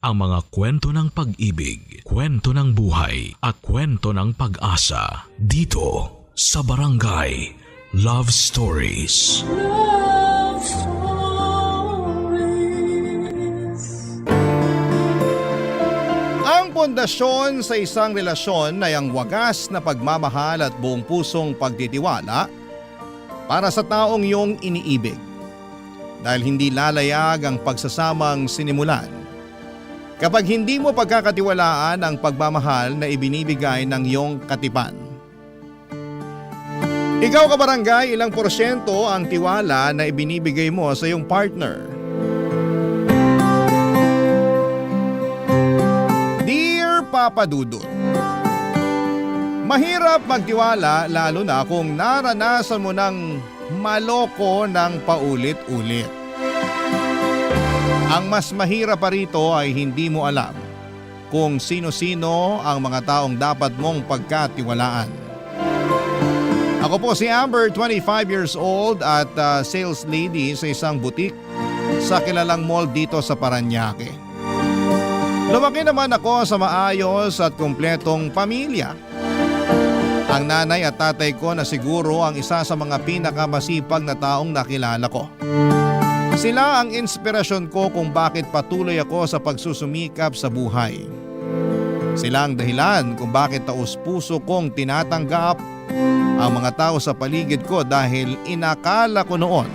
ang mga kwento ng pag-ibig, kwento ng buhay at kwento ng pag-asa dito sa Barangay Love Stories. Love Stories. Ang pundasyon sa isang relasyon ay ang wagas na pagmamahal at buong pusong pagtitiwala para sa taong iyong iniibig. Dahil hindi lalayag ang pagsasamang sinimulan kapag hindi mo pagkakatiwalaan ang pagmamahal na ibinibigay ng iyong katipan. Ikaw kabarangay, ilang porsyento ang tiwala na ibinibigay mo sa iyong partner? Dear Papa Dudut, mahirap magtiwala lalo na kung naranasan mo ng maloko ng paulit-ulit. Ang mas mahirap pa rito ay hindi mo alam kung sino-sino ang mga taong dapat mong pagkatiwalaan. Ako po si Amber, 25 years old at sales lady sa isang butik sa kilalang mall dito sa Parañaque. Lumaki naman ako sa maayos at kumpletong pamilya. Ang nanay at tatay ko na siguro ang isa sa mga pinakamasipag na taong nakilala ko. Sila ang inspirasyon ko kung bakit patuloy ako sa pagsusumikap sa buhay. Sila ang dahilan kung bakit taus-puso kong tinatanggap ang mga tao sa paligid ko dahil inakala ko noon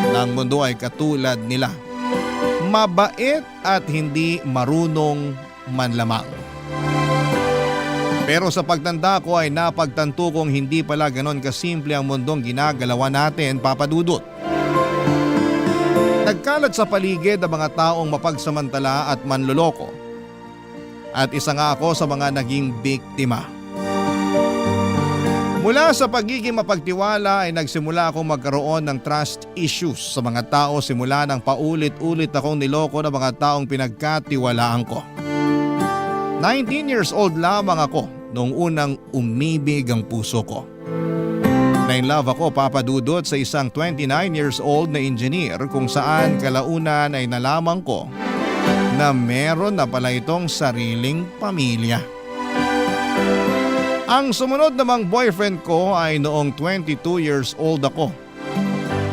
na ang mundo ay katulad nila. Mabait at hindi marunong manlamang. Pero sa pagtanda ko ay napagtanto kong hindi pala ganon kasimple ang mundong ginagalawan natin, Papa Dudut. Nagkalat sa paligid ang mga taong mapagsamantala at manloloko. At isa nga ako sa mga naging biktima. Mula sa pagiging mapagtiwala ay nagsimula akong magkaroon ng trust issues sa mga tao simula nang paulit-ulit akong niloko ng mga taong pinagkatiwalaan ko. 19 years old lamang ako noong unang umibig ang puso ko. Na-in-love ako, Papa Dudut, sa isang 29 years old na engineer kung saan kalaunan ay nalaman ko na meron na pala itong sariling pamilya. Ang sumunod namang boyfriend ko ay noong 22 years old ako.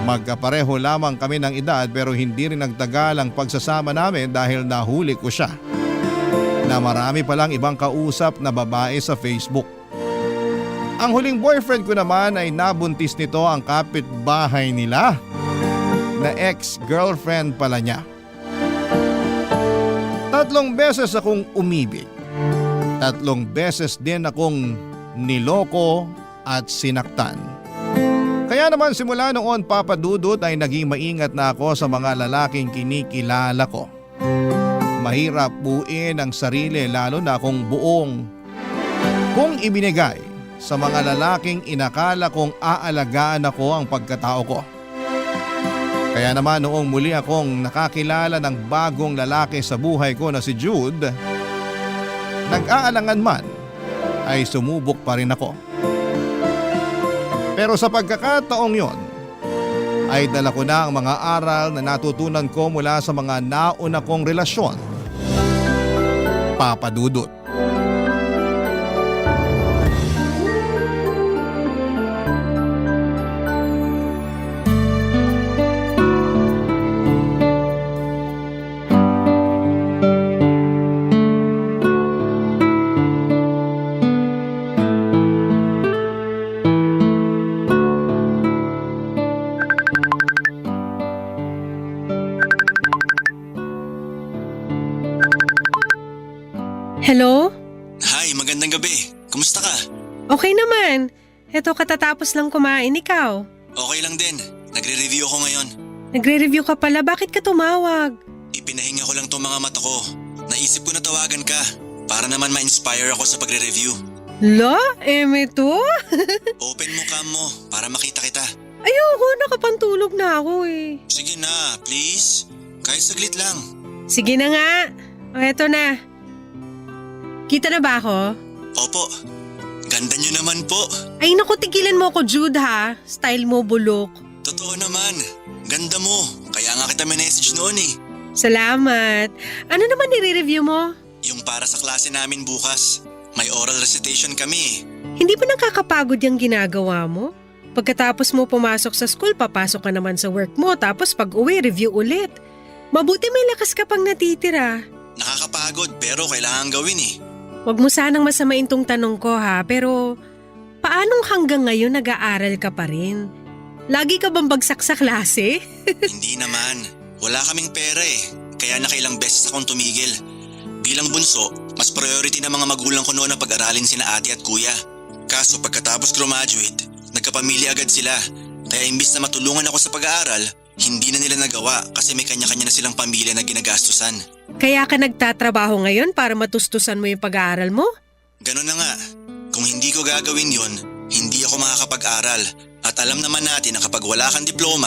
Magkapareho lamang kami ng edad pero hindi rin nagtagal ang pagsasama namin dahil nahuli ko siya na marami palang ibang kausap na babae sa Facebook. Ang huling boyfriend ko naman ay nabuntis nito ang kapitbahay nila na ex-girlfriend pala niya. 3 beses akong umibig. 3 beses din akong niloko at sinaktan. Kaya naman simula noon, Papa Dudut, ay naging maingat na ako sa mga lalaking kinikilala ko. Mahirap buuin ang sarili lalo na kung kung ibinigay sa mga lalaking inakala kong aalagaan ako ang pagkatao ko. Kaya naman noong muli akong nakakilala ng bagong lalaki sa buhay ko na si Jude, nag-aalangan man ay sumubok pa rin ako. Pero sa pagkakataong yon, ay dala ko na ang mga aral na natutunan ko mula sa mga nauna kong relasyon, Papa Dudut. Hello? Hi, magandang gabi. Kumusta ka? Okay naman. Eto katatapos lang kumain, ikaw. Okay lang din. Nagre-review ako ngayon. Nagre-review ka pala, bakit ka tumawag? Ipinahinga ko lang tong mga mata ko. Naisip ko na tawagan ka para naman ma-inspire ako sa pagre-review. Lo, eme to? Open mo cam mo para makita kita. Ayoko, nakapantulog na ako eh. Sige na, please. Kahit saglit lang. Sige na nga. O eto na. Kita na ba ako? Opo. Ganda nyo naman po. Ay naku, tigilan mo ako, Jude ha. Style mo bulok. Totoo naman. Ganda mo. Kaya nga kita message noon eh. Salamat. Ano naman nire-review mo? Yung para sa klase namin bukas. May oral recitation kami eh. Hindi ba nakakapagod yung ginagawa mo? Pagkatapos mo pumasok sa school, papasok ka naman sa work mo, tapos pag uwi, review ulit. Mabuti may lakas ka pang natitira. Nakakapagod pero kailangan gawin eh. Huwag mo sanang masamain tong tanong ko ha, pero paanong hanggang ngayon nag-aaral ka pa rin? Lagi ka bang bagsak sa klase? Hindi naman. Wala kaming pera eh. Kaya nakailang beses akong tumigil. Bilang bunso, mas priority ng mga magulang ko noon na pag-aralin sina ate at kuya. Kaso pagkatapos graduate, nagkapamilya agad sila. Kaya imbis na matulungan ako sa pag-aaral, hindi na nila nagawa kasi may kanya-kanya na silang pamilya na ginagastusan. Kaya ka nagtatrabaho ngayon para matustusan mo yung pag-aaral mo? Ganun na nga. Kung hindi ko gagawin yon, hindi ako makakapag-aral. At alam naman natin na kapag wala kang diploma,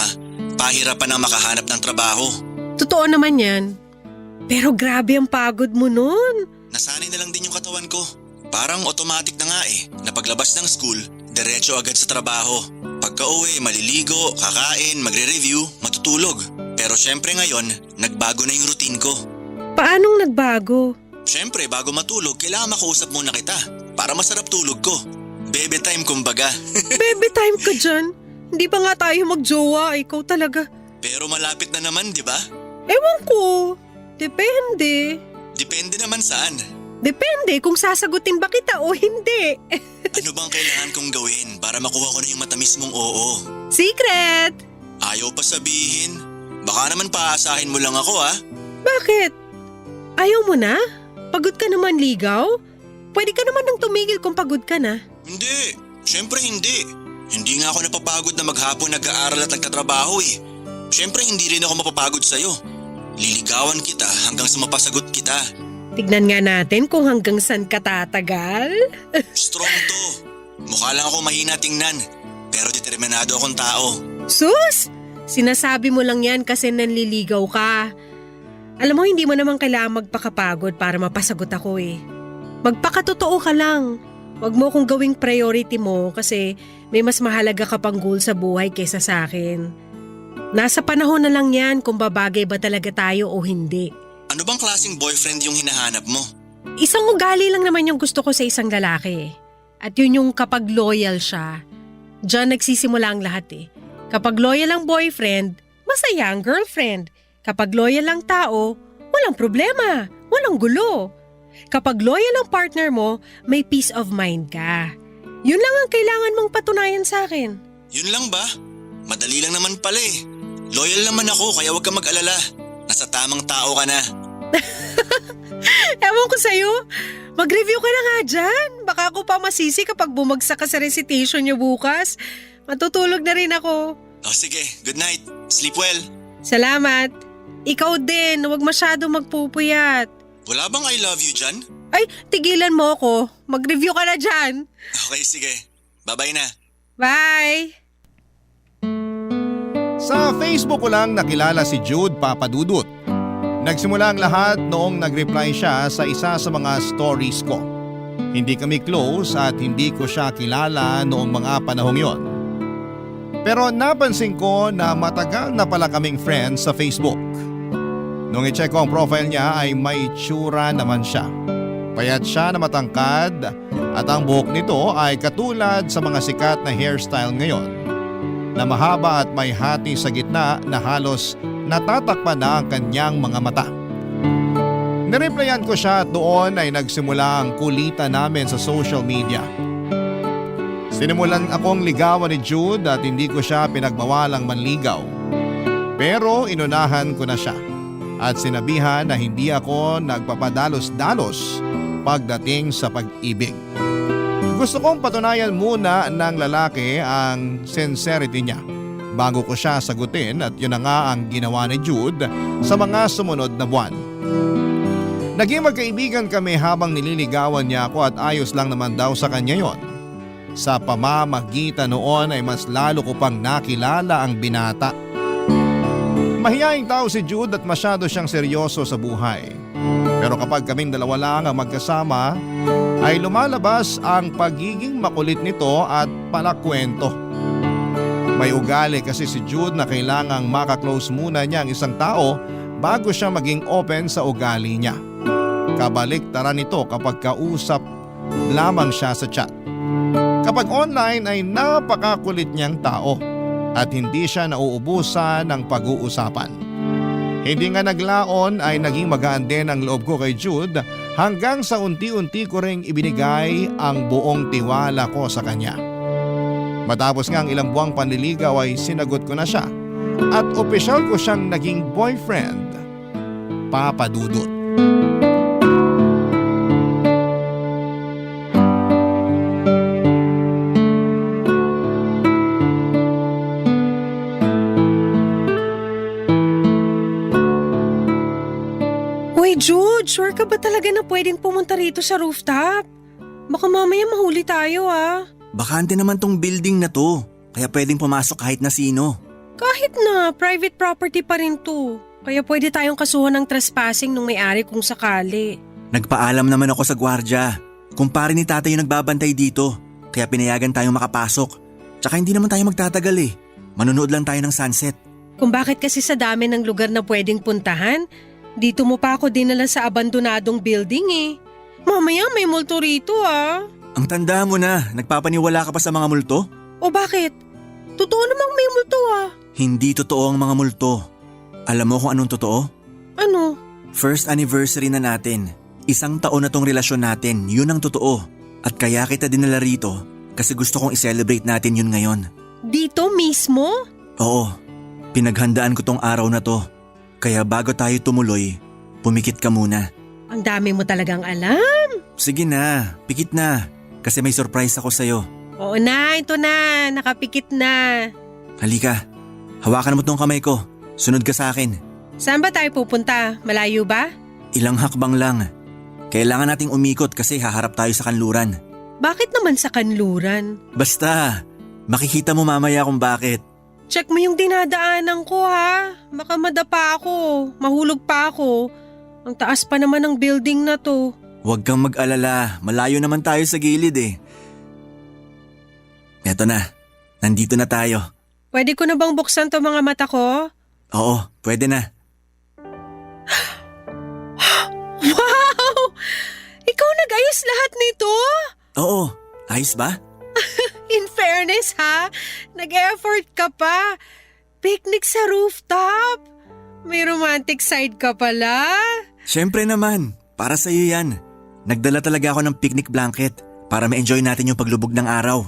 pahirapan ang makahanap ng trabaho. Totoo naman yan. Pero grabe ang pagod mo nun. Nasanay na lang din yung katawan ko. Parang automatic na nga eh, na paglabas ng school, diretso agad sa trabaho. Pagka-uwi, maliligo, kakain, magre-review, matutulog. Pero syempre ngayon, nagbago na yung routine ko. Paanong nagbago? Syempre, bago matulog, kailangan makausap muna kita para masarap tulog ko. Bebe time kumbaga. Baby time ka dyan. Hindi pa nga tayo magjowa, ikaw talaga. Pero malapit na naman, di ba? Ewan ko. Depende. Depende naman saan. Depende kung sasagutin ba kita o hindi. Ano bang kailangan kong gawin para makuha ko na yung matamis mong oo? Secret! Ayaw pa sabihin. Baka naman paasahin mo lang ako ha. Bakit? Ayaw mo na? Pagod ka naman ligaw? Pwede ka naman nang tumigil kung pagod ka na. Hindi. Siyempre hindi. Hindi nga ako napapagod na maghapon nag-aaral at nagtatrabaho eh. Siyempre hindi rin ako mapapagod sa'yo. Liligawan kita hanggang sa mapasagot kita. Tignan nga natin kung hanggang saan ka tatagal. Strong to. Mukha lang ako mahina tingnan. Pero determinado akong tao. Sus! Sinasabi mo lang yan kasi nanliligaw ka. Alam mo, hindi mo naman kailangan magpakapagod para mapasagot ako eh. Magpakatotoo ka lang. Huwag mo kong gawing priority mo kasi may mas mahalaga ka pang goal sa buhay kaysa sa akin. Nasa panahon na lang yan kung babagay ba talaga tayo o hindi. Ano bang klaseng boyfriend yung hinahanap mo? Isang ugali lang naman yung gusto ko sa isang lalaki. At yun yung kapag loyal siya. Diyan nagsisimula ang lahat eh. Kapag loyal ang boyfriend, masaya ang girlfriend. Kapag loyal ang tao, walang problema, walang gulo. Kapag loyal ang partner mo, may peace of mind ka. Yun lang ang kailangan mong patunayan sa akin. Yun lang ba? Madali lang naman pala eh. Loyal naman ako kaya huwag ka mag-alala. Nasa tamang tao ka na. Ewan ko sa'yo, mag-review ka na nga dyan. Baka ako pa masisi kapag bumagsak ka sa recitation niyo bukas. Matutulog na rin ako. Oh sige, good night. Sleep well. Salamat. Ikaw din, huwag masyado magpupuyat. Wala bang I love you dyan? Ay, tigilan mo ako. Mag-review ka na dyan. Okay, sige. Bye-bye na. Bye! Sa Facebook ko lang nakilala si Jude Papadudut. Nagsimula ang lahat noong nag-reply siya sa isa sa mga stories ko. Hindi kami close at hindi ko siya kilala noong mga panahong yon. Pero napansin ko na matagal na pala kaming friends sa Facebook. Nung i-check ko ang profile niya ay may tsura naman siya. Payat siya na matangkad at ang buhok nito ay katulad sa mga sikat na hairstyle ngayon na mahaba at may hati sa gitna na halos natatakpan na ang kanyang mga mata. Nireplyan ko siya at doon ay nagsimula ang kulitan namin sa social media. Sinimulan akong ligawan ni Jude at hindi ko siya pinagbawalang manligaw. Pero inunahan ko na siya at sinabihan na hindi ako nagpapadalos-dalos pagdating sa pag-ibig. Gusto kong patunayan muna ng lalaki ang sincerity niya bago ko siya sagutin at yun na nga ang ginawa ni Jude sa mga sumunod na buwan. Naging magkaibigan kami habang nililigawan niya ako at ayos lang naman daw sa kanya yon. Sa pamamagitan noon ay mas lalo ko pang nakilala ang binata. Mahiyaing tao si Jude at masyado siyang seryoso sa buhay. Pero kapag kaming dalawa lang ang magkasama, ay lumalabas ang pagiging makulit nito at palakwento. May ugali kasi si Jude na kailangang makaklose muna niya ang isang tao bago siya maging open sa ugali niya. Kabaliktaran nito kapag kausap lamang siya sa chat. Kapag online ay napakakulit niyang tao at hindi siya nauubusan ng pag-uusapan. Hindi nga naglaon ay naging magaan din ang loob ko kay Jude hanggang sa unti-unti ko ring ibinigay ang buong tiwala ko sa kanya. Matapos nga ang ilang buwang panliligaw ay sinagot ko na siya at opisyal ko siyang naging boyfriend, Papa Dudut. Uy Jude, sure ka ba talaga na pwedeng pumunta rito sa rooftop? Baka mamaya mahuli tayo ah. Bakante naman tong building na to, kaya pwedeng pumasok kahit na sino. Kahit na, private property pa rin to. Kaya pwede tayong kasuhan ng trespassing nung may-ari kung sakali. Nagpaalam naman ako sa gwardya. Kumpare ni tatay yung nagbabantay dito, kaya pinayagan tayong makapasok. Tsaka hindi naman tayo magtatagal eh. Manonood lang tayo ng sunset. Kung bakit kasi sa dami ng lugar na pwedeng puntahan, dito mo pa ako dinala sa abandonadong building eh. Mamaya may multo rito ah. Ang tanda mo na, nagpapaniwala ka pa sa mga multo? O bakit? Totoo namang may multo ah. Hindi totoo ang mga multo. Alam mo kung anong totoo? Ano? First anniversary na natin. 1 taon na tong relasyon natin, yun ang totoo. At kaya kita dinala rito kasi gusto kong i-celebrate natin yun ngayon. Dito mismo? Oo, pinaghandaan ko tong araw na to. Kaya bago tayo tumuloy, pumikit ka muna. Ang dami mo talagang alam. Sige na, pikit na. Kasi may surprise ako sa'yo. Oo na, ito na. Nakapikit na. Halika, hawakan mo tong kamay ko. Sunod ka sa akin. Saan ba tayo pupunta? Malayo ba? Ilang hakbang lang. Kailangan nating umikot kasi haharap tayo sa kanluran. Bakit naman sa kanluran? Basta, makikita mo mamaya kung bakit. Check mo yung dinadaanan ko ha. Baka madapa ako. Mahulog pa ako. Ang taas pa naman ng building na to. Huwag kang mag-alala, malayo naman tayo sa gilid eh. Eto na, nandito na tayo. Pwede ko na bang buksan to mga mata ko? Oo, pwede na. Wow! Ikaw nag-ayos lahat nito? Oo, ayos ba? In fairness ha, nag-effort ka pa. Picnic sa rooftop. May romantic side ka pala. Siyempre naman, para sa'yo yan. Nagdala talaga ako ng picnic blanket para ma-enjoy natin yung paglubog ng araw.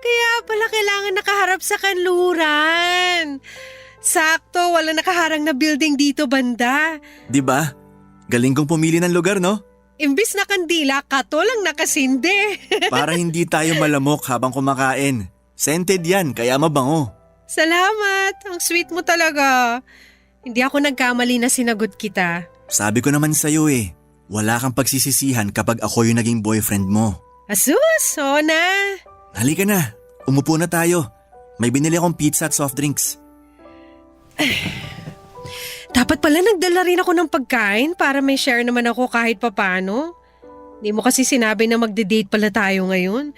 Kaya pala kailangan nakaharap sa kanluran. Sakto, wala nakaharang na building dito banda. Di ba? Galing kong pumili ng lugar, no? Imbis na kandila, kato lang nakasinde. Para hindi tayo malamok habang kumakain. Scented yan, kaya mabango. Salamat, ang sweet mo talaga. Hindi ako nagkamali na sinagot kita. Sabi ko naman sa'yo eh, wala kang pagsisisihan kapag ako yung naging boyfriend mo. Asus, oo na. Halika na, umupo na tayo. May binili akong pizza at soft drinks. Dapat pala nagdala rin ako ng pagkain para may share naman ako kahit papano. Hindi mo kasi sinabi na magde-date pala tayo ngayon.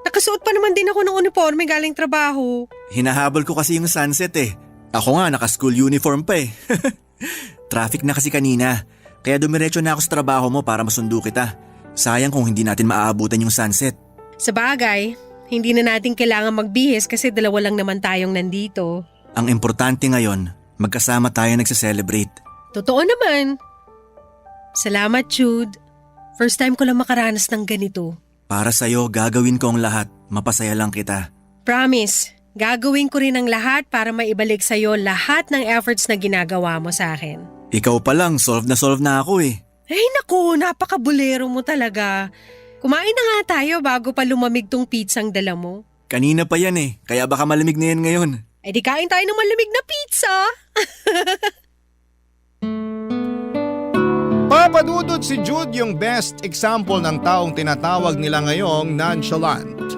Nakasuot pa naman din ako ng uniforme galing trabaho. Hinahabol ko kasi yung sunset eh. Ako nga naka-school uniform pa eh. Traffic na kasi kanina, kaya dumiretso na ako sa trabaho mo para masundo kita. Sayang kung hindi natin maaabutan yung sunset. Sa bagay, hindi na natin kailangan magbihis kasi dalawa lang naman tayong nandito. Ang importante ngayon, magkasama tayo nagse-celebrate. Totoo naman. Salamat, Jude. First time ko lang makaranas ng ganito. Para sa'yo, gagawin ko ang lahat. Mapasaya lang kita. Promise, gagawin ko rin ang lahat para maibalik sa'yo lahat ng efforts na ginagawa mo sa akin. Ikaw pa lang, solve na ako eh. Ay naku, napakabulero mo talaga. Kumain na nga tayo bago pa lumamig tong pizzang dala mo. Kanina pa yan eh, kaya baka malamig na yan ngayon. Eh di kain tayo ng malamig na pizza. Papadudod si Jude yung best example ng taong tinatawag nila ngayong nonchalant.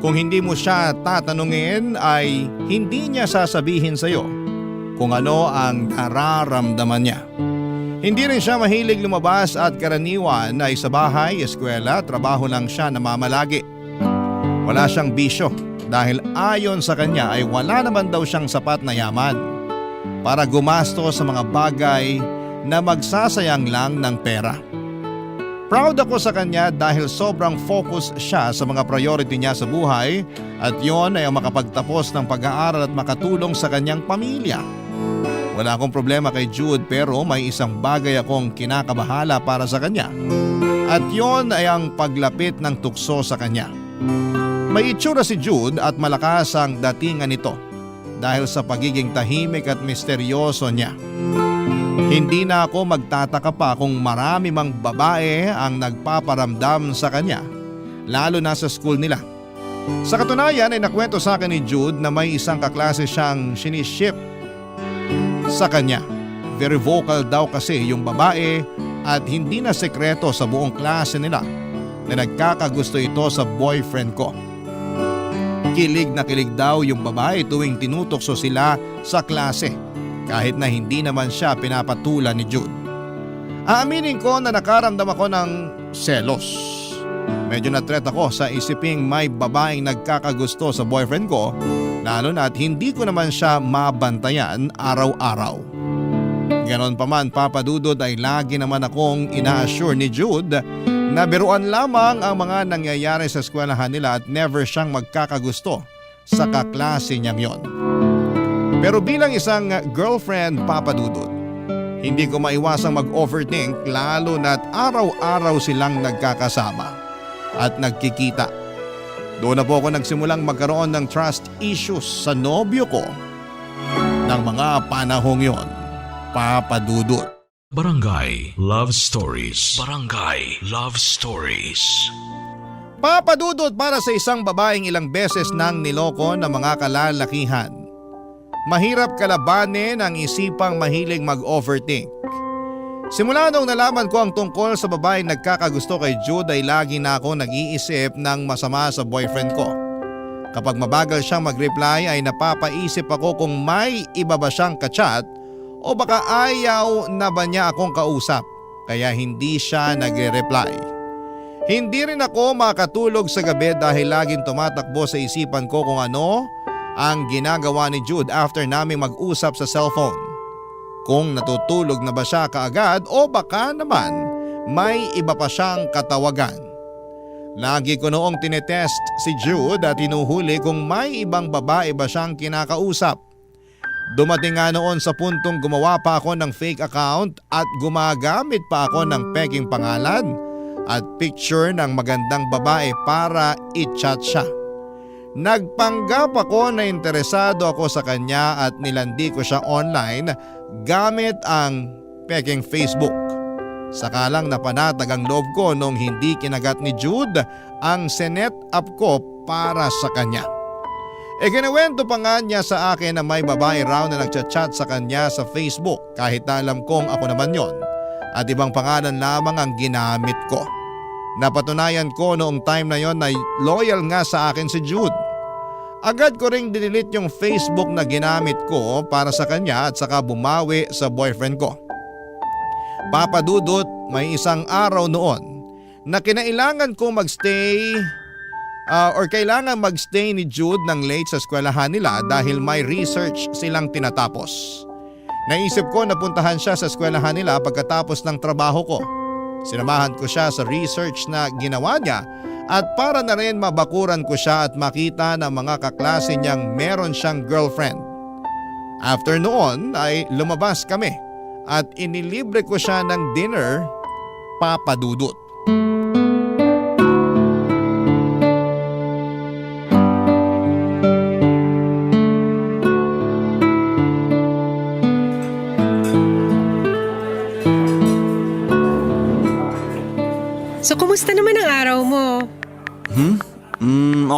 Kung hindi mo siya tatanungin ay hindi niya sasabihin sa'yo kung ano ang nararamdaman niya. Hindi rin siya mahilig lumabas at karaniwan ay sa bahay, eskwela, trabaho lang siya namamalagi. Wala siyang bisyo dahil ayon sa kanya ay wala naman daw siyang sapat na yaman. para gumasto sa mga bagay na magsasayang lang ng pera. Proud ako sa kanya dahil sobrang focus siya sa mga priority niya sa buhay at yon ay ang makapagtapos ng pag-aaral at makatulong sa kanyang pamilya. Wala akong problema kay Jude pero may isang bagay akong kinakabahala para sa kanya at yon ay ang paglapit ng tukso sa kanya. May itsura si Jude at malakas ang datingan nito dahil sa pagiging tahimik at misteryoso niya. Hindi na ako magtataka pa kung marami mang babae ang nagpaparamdam sa kanya, lalo na sa school nila. Sa katunayan ay nakwento sa akin ni Jude na may isang kaklase siyang siniship sa kanya. Very vocal daw kasi yung babae at hindi na sekreto sa buong klase nila na nagkakagusto ito sa boyfriend ko. Kilig na kilig daw yung babae tuwing tinutokso sila sa klase. Kahit na hindi naman siya pinapatulan ni Jude. Aaminin ko na nakaramdam ako ng selos. Medyo na-threat ako sa isiping may babaeng nagkakagusto sa boyfriend ko, lalo na at hindi ko naman siya mabantayan araw-araw. Ganon pa man, Papa Dudut, ay lagi naman akong ina-assure ni Jude na biruan lamang ang mga nangyayari sa eskwelahan nila at never siyang magkakagusto sa kaklase niyang yon. Pero bilang isang girlfriend, Papa Dudut, hindi ko maiwasang mag-overthink lalo na't araw-araw silang nagkakasama at nagkikita. Doon na po ako nagsimulang magkaroon ng trust issues sa nobyo ko ng mga panahong yon, Papa Dudut. Barangay Love Stories. Barangay Love Stories. Papa Dudut, para sa isang babaeng ilang beses nang niloko ng mga kalalakihan, mahirap kalabanin ang isipang mahilig mag-overthink. Simula nung nalaman ko ang tungkol sa babaeng nagkakagusto kay Jude ay lagi na ako nag-iisip ng masama sa boyfriend ko. Kapag mabagal siyang mag-reply ay napapaisip ako kung may iba ba siyang kachat o baka ayaw na ba niya akong kausap kaya hindi siya nagre-reply. Hindi rin ako makatulog sa gabi dahil laging tumatakbo sa isipan ko kung ano ang ginagawa ni Jude after naming mag-usap sa cellphone. Kung natutulog na ba siya kaagad o baka naman may iba pa siyang katawagan. Lagi ko noong tinetest si Jude at hinuhuli kung may ibang babae ba siyang kinakausap. Dumating nga noon sa puntong gumawa pa ako ng fake account at gumagamit pa ako ng peking pangalan at picture ng magandang babae para i-chat siya. Nagpanggap ako na interesado ako sa kanya at nilandi ko siya online gamit ang peking Facebook. Saka lang napanatag ang loob ko nung hindi kinagat ni Jude ang sinet up ko para sa kanya. Kinuwento pa nga niya sa akin na may babae raw na nagchat-chat sa kanya sa Facebook kahit na alam kong ako naman yon at ibang pangalan lamang ang ginamit ko. Napatunayan ko noong time na yon na loyal nga sa akin si Jude. Agad ko ring dinilit yung Facebook na ginamit ko para sa kanya at saka bumawi sa boyfriend ko. Papa Dudut, may isang araw noon na kailangan magstay ni Jude ng late sa eskwelahan nila dahil may research silang tinatapos. Naisip ko na puntahan siya sa eskwelahan nila pagkatapos ng trabaho ko. Sinamahan ko siya sa research na ginawa niya at para na rin mabakuran ko siya at makita ng mga kaklase niyang meron siyang girlfriend. After noon ay lumabas kami at inilibre ko siya ng dinner, Papa Dudut. So, kumusta naman ang araw mo?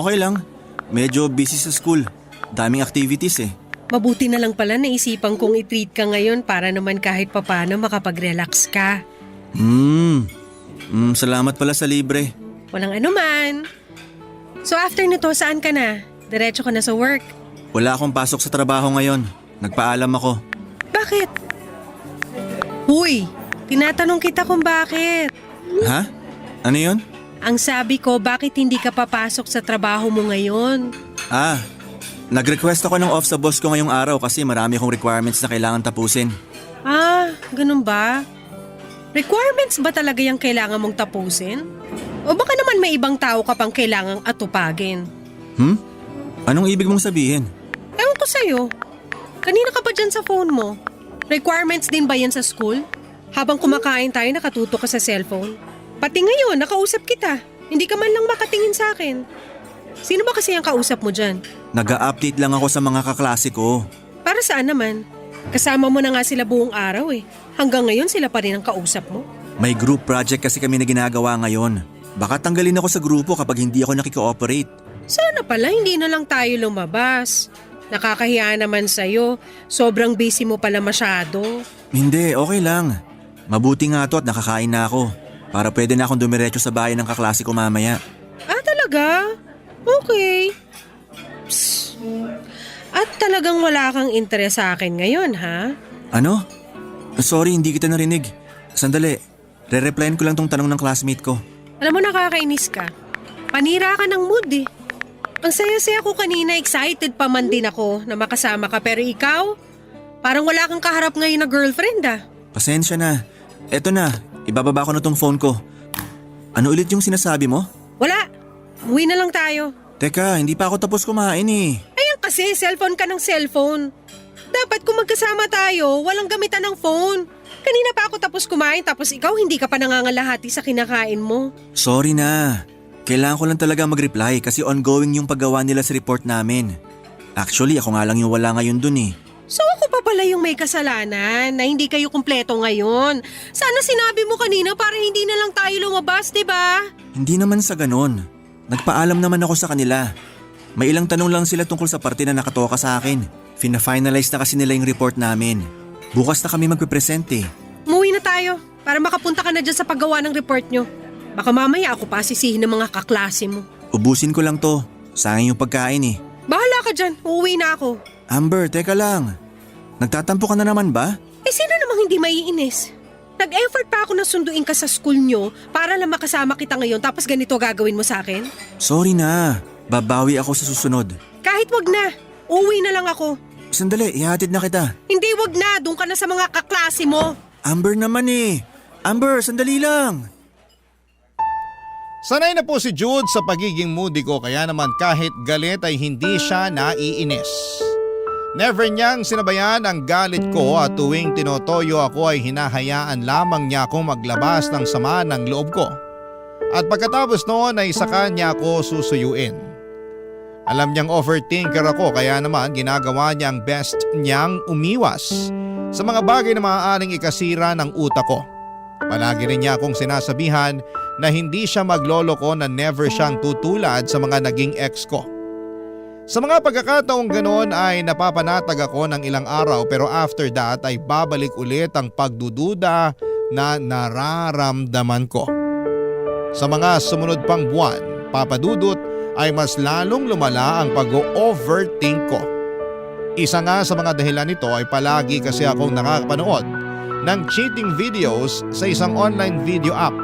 Okay lang. Medyo busy sa school. Daming activities eh. Mabuti na lang pala naisipan kong i-treat ka ngayon para naman kahit papano makapag-relax ka. Salamat pala sa libre. Walang anuman. So after nito, saan ka na? Diretso ka na sa work? Wala akong pasok sa trabaho ngayon. Nagpaalam ako. Bakit? Huy, tinatanong kita kung bakit. Ha? Ano yun? Ang sabi ko, bakit hindi ka papasok sa trabaho mo ngayon? Nag-request ako ng off sa boss ko ngayong araw kasi marami akong requirements na kailangan tapusin. Ah, ganun ba? Requirements ba talaga yung kailangan mong tapusin? O baka naman may ibang tao ka pang kailangang atupagin? Anong ibig mong sabihin? Ewan ko sa'yo. Kanina ka pa dyan sa phone mo. Requirements din ba yan sa school? Habang kumakain tayo, nakatuto ka sa cellphone. Pati ngayon, nakausap kita. Hindi ka man lang makatingin sa akin. Sino ba kasi ang kausap mo dyan? Nag-a-update lang ako sa mga kaklase ko. Para saan naman? Kasama mo na nga sila buong araw eh. Hanggang ngayon sila pa rin ang kausap mo. May group project kasi kami na ginagawa ngayon. Baka tanggalin ako sa grupo kapag hindi ako nakikooperate. Sana pala hindi na lang tayo lumabas. Nakakahiya naman sa'yo. Sobrang busy mo pala masyado. Hindi, okay lang. Mabuti nga to at nakakain na ako. Para pwede na akong dumiretso sa bahay ng kaklase ko mamaya. Ah, talaga? Okay. Psst. At talagang wala kang interes sa akin ngayon, ha? Ano? Sorry, hindi kita narinig. Sandali, re-replyan ko lang tong tanong ng classmate ko. Alam mo, nakakainis ka. Panira ka ng mood eh. Ang saya-saya ko kanina, excited pa man din ako na makasama ka. Pero ikaw, parang wala kang kaharap ngayon na girlfriend ah. Pasensya na. Eto na, ibababa ko na tong phone ko. Ano ulit yung sinasabi mo? Wala. Uwi na lang tayo. Teka, hindi pa ako tapos kumain eh. Ayan kasi, cellphone ka ng cellphone. Dapat kung magkasama tayo, walang gamitan ng phone. Kanina pa ako tapos kumain tapos ikaw hindi ka pa nangangalahati sa kinakain mo. Sorry na. Kailangan ko lang talaga mag-reply kasi ongoing yung paggawa nila sa report namin. Actually, ako nga lang yung wala ngayon dun eh. So ako pa pala yung may kasalanan na hindi kayo kumpleto ngayon. Sana sinabi mo kanina para hindi na lang tayo lumabas, di ba? Hindi naman sa ganon. Nagpaalam naman ako sa kanila. May ilang tanong lang sila tungkol sa parte na nakatoka sa akin. Fina-finalize na kasi nila yung report namin. Bukas na kami magpipresent eh. Umuwi na tayo para makapunta ka na dyan sa paggawa ng report nyo. Baka mamaya ako pa sisihin ng mga kaklase mo. Ubusin ko lang to. Sayang yung pagkain eh. Bahala ka dyan, uuwi na ako. Amber, teka lang. Nagtatampo ka na naman ba? Eh sino namang hindi maiinis? Nag-effort pa ako na sunduin ka sa school nyo para lang makasama kita ngayon tapos ganito gagawin mo sa akin? Sorry na. Babawi ako sa susunod. Kahit wag na, uuwi na lang ako. Sandali, ihatid na kita. Hindi wag na, doon ka na sa mga kaklase mo. Amber naman eh. Amber, sandali lang. Sanay na po si Jude sa pagiging moody ko kaya naman kahit galit ay hindi siya naiinis. Never niyang sinabayan ang galit ko at tuwing tinotoyo ako ay hinahayaan lamang niya akong maglabas ng sama ng loob ko. At pagkatapos noon ay saka niya ako susuyuin. Alam niyang overthinker ako kaya naman ginagawa niya ang best niyang umiwas sa mga bagay na maaaring ikasira ng utak ko. Palagi rin niya akong sinasabihan na hindi siya magloloko na never siyang tutulad sa mga naging ex ko. Sa mga pagkakataong ganoon ay napapanatag ako ng ilang araw pero after that ay babalik ulit ang pagdududa na nararamdaman ko. Sa mga sumunod pang buwan, papadudot ay mas lalong lumala ang pag-overthink ko. Isa nga sa mga dahilan nito ay palagi kasi akong nakakapanood ng cheating videos sa isang online video app.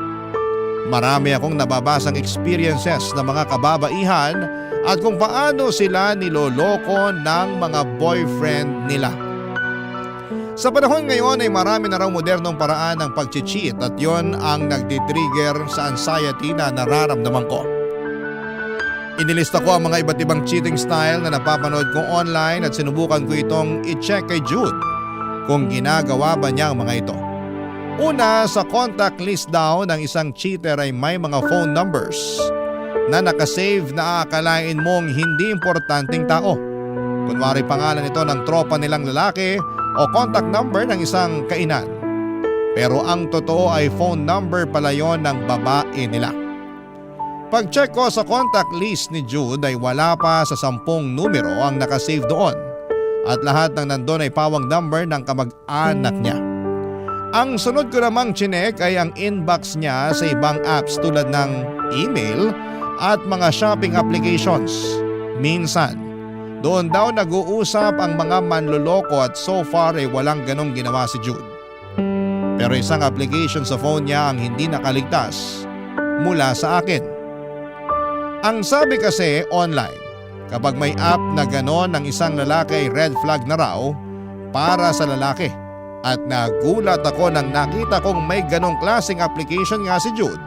Marami akong nababasang experiences ng mga kababaihan at kung paano sila niloloko ng mga boyfriend nila. Sa panahon ngayon ay marami na raw modernong paraan ng pag-cheat at yon ang nagtitrigger sa anxiety na nararamdaman ko. Inilista ko ang mga iba't ibang cheating style na napapanood ko online at sinubukan ko itong i-check kay Jude kung ginagawa ba niya ang mga ito. Una, sa contact list daw ng isang cheater ay may mga phone numbers na nakasave na aakalain mong hindi importanteng tao. Kunwari pangalan ito ng tropa nilang lalaki o contact number ng isang kainan. Pero ang totoo ay phone number pala yon ng babae nila. Pag-check ko sa contact list ni Jude ay wala pa sa 10 numero ang nakasave doon. At lahat ng nandun ay pawang number ng kamag-anak niya. Ang sunod ko namang chinek ay ang inbox niya sa ibang apps tulad ng email at mga shopping applications. Minsan, doon daw nag-uusap ang mga manloloko at so far ay walang ganong ginawa si Jude. Pero isang application sa phone niya ang hindi nakaligtas mula sa akin. Ang sabi kasi online, Kapag may app na ganon ng isang lalaki ay red flag na raw para sa lalaki. At nagulat ako nang nakita kong may ganong klaseng application nga si Jude.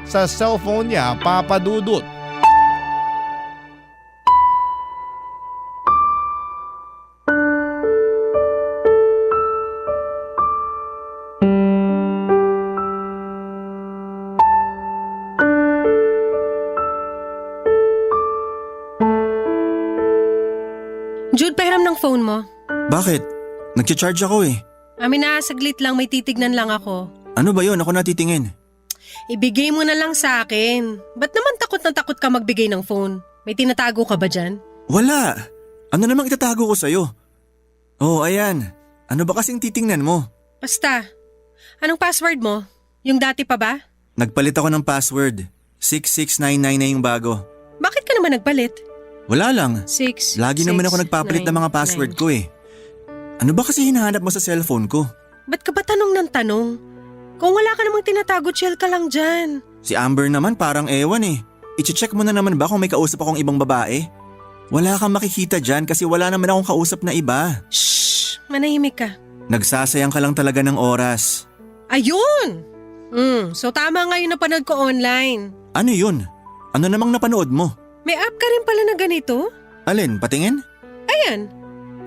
Sa cellphone niya, Papa Dudut. Jude, pahiram ng phone mo. Bakit? Nagcha-charge ako eh. Amin na, saglit lang, may titignan lang ako. Ano ba yun? Ako natitingin. Ibigay mo na lang sa akin. Ba't naman takot na takot ka magbigay ng phone? May tinatago ka ba dyan? Wala. Ano namang itatago ko sa'yo? Oh, ayan. Ano ba kasing titingnan mo? Basta. Anong password mo? Yung dati pa ba? Nagpalit ako ng password. 6699 na yung bago. Bakit ka naman nagpalit? Wala lang. 6, Lagi naman ako nagpapalit ng mga password ko eh. Ano ba kasi hinahanap mo sa cellphone ko? Ba't ka ba tanong ng tanong? Kung wala ka namang tinatago, chill ka lang dyan. Si Amber naman parang ewan eh. I-check mo na naman ba kung may kausap akong ibang babae? Wala kang makikita dyan kasi wala naman akong kausap na iba. Shhh! Manahimik ka. Nagsasayang ka lang talaga ng oras. Ayun! So tama nga yung napanood ko online. Ano yun? Ano namang napanood mo? May app ka rin pala na ganito? Alin, patingin? Ayan.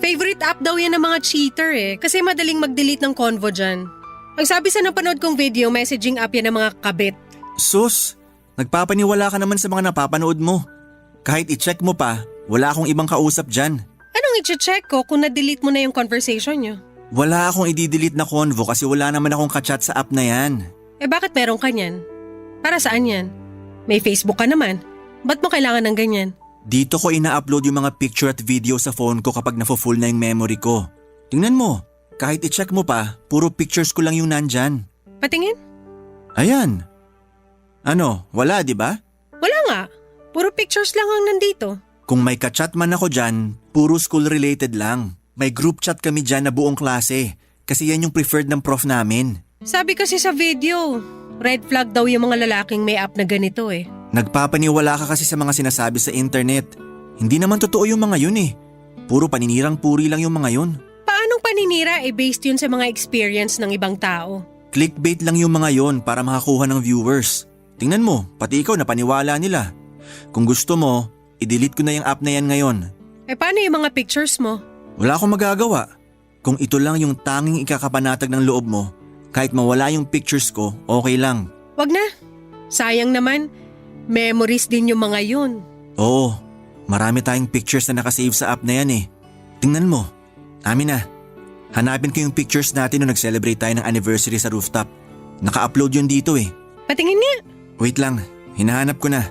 Favorite app daw yan ng mga cheater kasi madaling mag-delete ng convo dyan. Ang sabi sa napanood kong video, messaging app yan ng mga kabit. Sus, nagpapaniwala ka naman sa mga napapanood mo. Kahit i-check mo pa, wala akong ibang kausap dyan. Anong i-check ko kung na-delete mo na yung conversation nyo? Wala akong i-delete na convo kasi wala naman akong kachat sa app na yan. Bakit meron ka niyan? Para saan yan? May Facebook ka naman. Ba't mo kailangan ng ganyan? Dito ko ina-upload yung mga picture at video sa phone ko kapag nafo-full na yung memory ko. Tingnan mo, kahit i-check mo pa, puro pictures ko lang yung nandyan. Patingin? Ayan. Ano, wala di ba? Wala nga. Puro pictures lang ang nandito. Kung may kachat man ako dyan, puro school related lang. May group chat kami dyan na buong klase. Kasi yan yung preferred ng prof namin. Sabi kasi sa video, red flag daw yung mga lalaking may app na ganito Nagpapaniwala ka kasi sa mga sinasabi sa internet. Hindi naman totoo yung mga yun eh. Puro paninirang puri lang yung mga yun. Paanong paninira based yun sa mga experience ng ibang tao? Clickbait lang yung mga yun para makakuha ng viewers. Tingnan mo, pati ikaw napaniwala nila. Kung gusto mo, i-delete ko na yung app na yan ngayon. Paano yung mga pictures mo? Wala akong magagawa. Kung ito lang yung tanging ikakapanatag ng loob mo, kahit mawala yung pictures ko, okay lang. Wag na. Sayang naman. Memories din yung mga yun. Oo, marami tayong pictures na nakasave sa app na yan eh. Tingnan mo, amin na. Hanapin ko yung pictures natin nung nag-celebrate tayo ng anniversary sa rooftop. Naka-upload yun dito eh. Patingin nga. Wait lang, hinahanap ko na.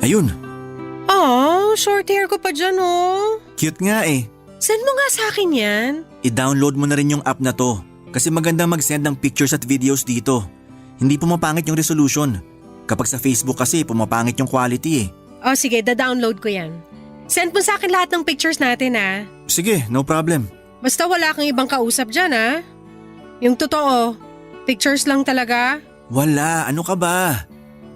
Ayun, Oh, short hair ko pa dyan cute nga eh. Send mo nga sa akin yan. I-download mo na rin yung app na to. Kasi magandang mag-send ng pictures at videos dito. Hindi pumapangit yung resolution. Kapag sa Facebook kasi pumapangit yung quality eh. Sige, da-download ko yan. Send mo sa akin lahat ng pictures natin Sige, no problem. Basta wala kang ibang kausap dyan Yung totoo, pictures lang talaga. Wala, ano ka ba?